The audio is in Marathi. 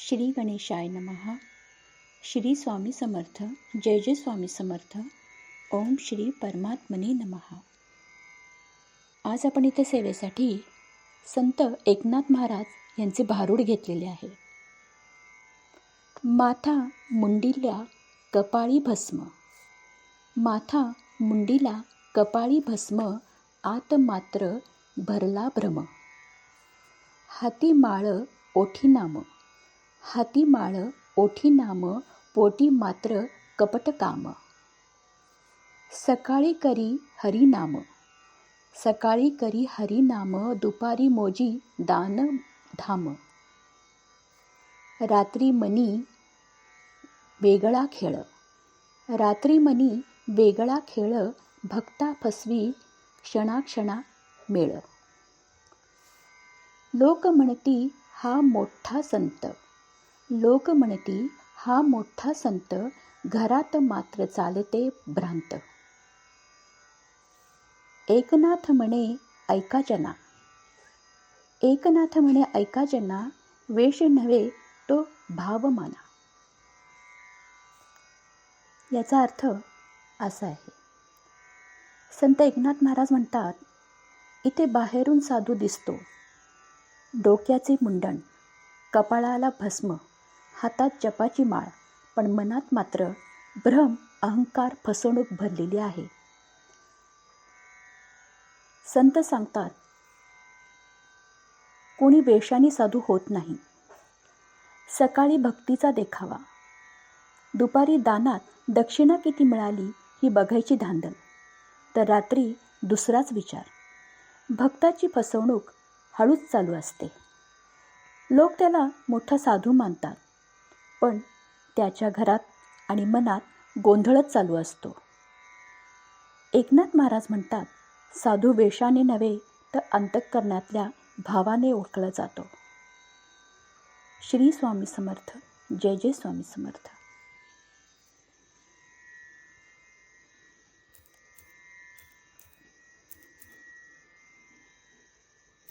श्री गणेशाय नमः. श्री स्वामी समर्थ. जय जय स्वामी समर्थ. ओम श्री परमात्मने नमः. आज आपण इथे सेवेसाठी संत एकनाथ महाराज यांचे भारूड घेतलेले आहे. माथा मुंडिल्या कपाळी भस्म, माथा मुंडिला कपाळी भस्म, आत मात्र भरला भ्रम. हाती माळ ओठी नाम, हाती माळ ओठी नाम, पोटी मात्र कपट काम. सकाळी करी हरिनाम, सकाळी करी हरिनाम, दुपारी मोजी दान धाम. रात्री मनी वेगळा खेळ, रात्री मनी वेगळा खेळ, भक्ता फसवी क्षणाक्षणा मेळ. लोक म्हणती हा मोठा संत, लोक म्हणती हा मोठा संत, घरात मात्र चालते भ्रांत. एकनाथ म्हणे ऐका जना, एकनाथ म्हणे ऐका जना, वेश नव्हे तो भाव माना. याचा अर्थ असा आहे. संत एकनाथ महाराज म्हणतात, इथे बाहेरून साधू दिसतो, डोक्याचे मुंडण, कपाळाला भस्म, हातात जपाची माळ, पण मनात मात्र भ्रम, अहंकार, फसवणूक भरलेली आहे. संत सांगतात, कोणी वेशाने साधू होत नाही. सकाळी भक्तीचा देखावा, दुपारी दानात दक्षिणा किती मिळाली ही बघायची धांदल, तर रात्री दुसराच विचार. भक्ताची फसवणूक हळूच चालू असते. लोक त्याला मोठा साधू मानतात, पण त्याच्या घरात आणि मनात गोंधळच चालू असतो. एकनाथ महाराज म्हणतात, साधू वेशाने नव्हे तर अंतःकरणातल्या भावाने ओळखला जातो. श्री स्वामी समर्थ. जय जय स्वामी समर्थ.